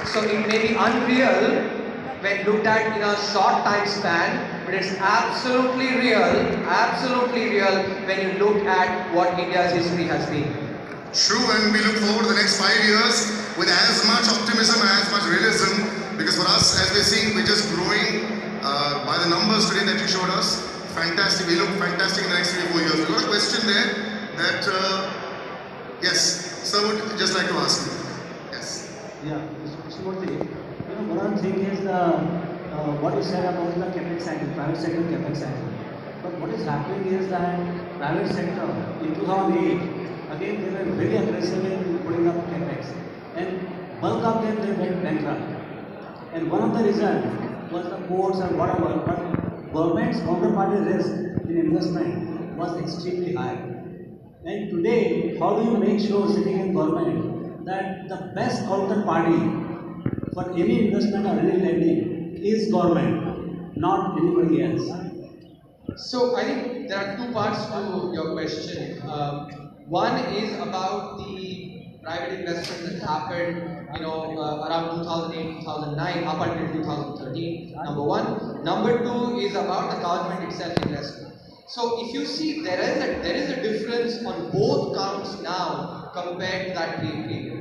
So it may be unreal when looked at in a short time span, but it's absolutely real when you look at what India's history has been. True, and we look forward to the next 5 years with as much optimism and as much realism, because for us, as we're seeing, we're just growing by the numbers today that you showed us. Fantastic, we look fantastic in the next 3 or 4 years. We've got a question there that, yes, sir would just like to ask you. Yes. Yeah, Mr. Krishnamurthy, one of the thing is what you said about the capex cycle, private sector capex cycle. But what is happening is that private sector in 2008, again they were very aggressive in putting up capex, and bulk of them they went bankrupt. And one of the reasons was the courts and whatever, but government's counterparty risk in investment was extremely high. And today, how do you make sure sitting in government that the best counterparty for any investment or any lending is government, not anybody else? So I think there are two parts to your question. One is about the private investment that happened, around 2008, 2009, up until 2013. Number one. Number two is about the government itself investment. So if you see, there is a difference on both counts now compared to that period.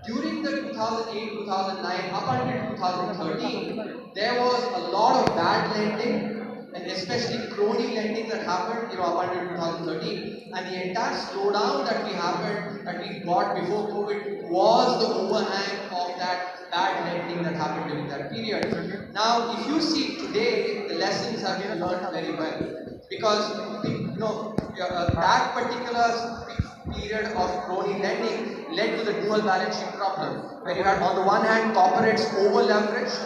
During the 2008-2009 up until 2013, there was a lot of bad lending and especially crony lending that happened, up until 2013. And the entire slowdown that we got before COVID was the overhang of that bad lending that happened during that period. Now, if you see today, the lessons have been learned very well because that particular period of crony lending led to the dual balance sheet problem, where you had on the one hand corporates over leveraged,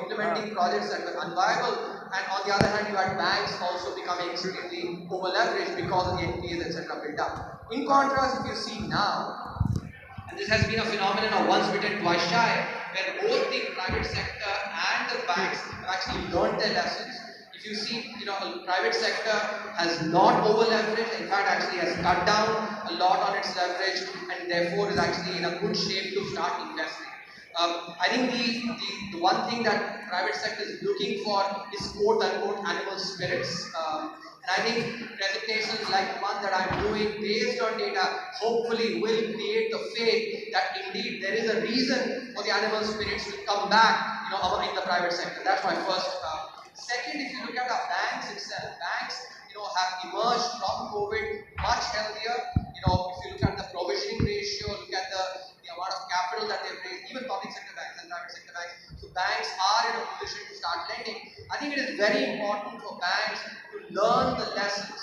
implementing projects that were unviable, and on the other hand you had banks also becoming extremely over leveraged because of the NPAs etc. built up. In contrast, if you see now, and this has been a phenomenon of once bitten, twice shy, where both the private sector and the banks have actually learned their lessons. If you see, private sector has not over leveraged, in fact actually has cut down a lot on its leverage and therefore is actually in a good shape to start investing. I think the one thing that private sector is looking for is quote unquote animal spirits. And I think presentations like the one that I'm doing based on data hopefully will create the faith that indeed there is a reason for the animal spirits to come back, in the private sector. That's my first. Second, if you look at our banks itself, banks, have emerged from COVID much healthier. If you look at the provisioning ratio, look at the amount of capital that they've raised, even public sector banks and private sector banks. So banks are in a position to start lending. I think it is very important for banks to learn the lessons.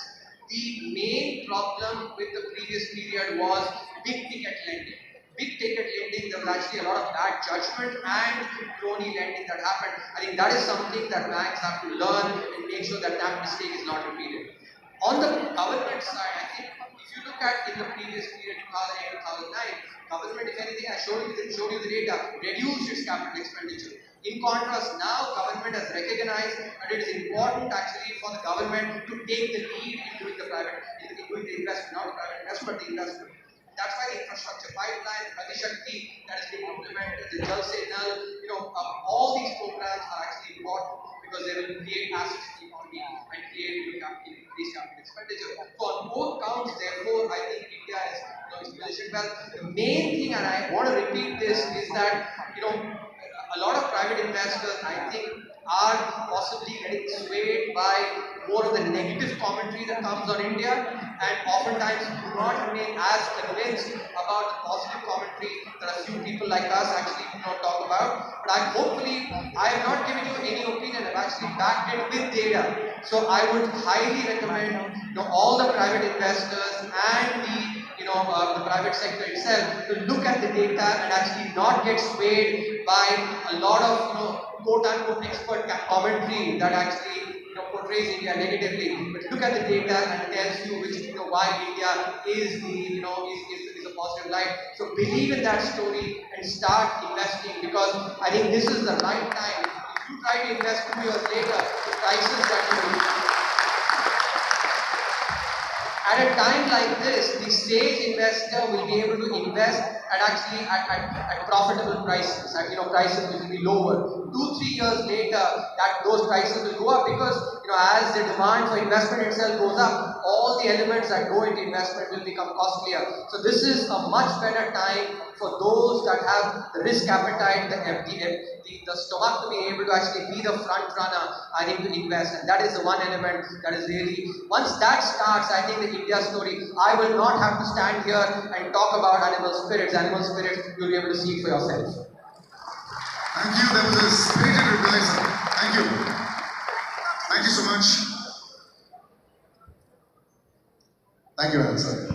The main problem with the previous period was big ticket lending. Big ticket lending, there was actually a lot of bad judgment and crony lending that happened. I think that is something that banks have to learn and make sure that that mistake is not repeated. On the government side, I think if you look at in the previous period, 2008-2009, government, if anything, I showed you the data, reduced its capital expenditure. In contrast, now government has recognized that it is important actually for the government to take the lead in doing the investment, not the private investment, but the investment. That's why the infrastructure pipeline, Gati Shakti that has been implemented, the Jal Signal, all these programs are actually important because they will create assets in the economy and create increased capital expenditure. So on both counts, therefore, I think India is positioned well. The main thing, and I want to repeat this, is that a lot of private investors, I think, are possibly getting swayed by more of the negative commentary that comes on India, and oftentimes do not remain as convinced about the positive commentary that a few people like us actually talk about. But I have not given you any opinion. I've actually backed it with data. So I would highly recommend all the private investors and the private sector itself to look at the data and actually not get swayed by a lot of quote unquote expert commentary that actually portrays India negatively. But look at the data and tells you why India is is a positive light. So believe in that story and start investing, because I think this is the right time. If you try to invest 2 years later, the prices that you at a time like this, the sage investor will be able to invest at actually at profitable prices. And, prices will be lower. 2-3 years later, that those prices will go up because as the demand for investment itself goes up, all the elements that go into investment will become costlier. So this is a much better time for those that have the risk appetite, the stomach to be able to actually be the front runner, I think, to invest. And that is the one element that is really, once that starts, I think the India story, I will not have to stand here and talk about animal spirits. Animal spirits, you'll be able to see it for yourself. Thank you. That was a spirited reply, sir. Thank you. Thank you so much. Thank you, Anand, sir.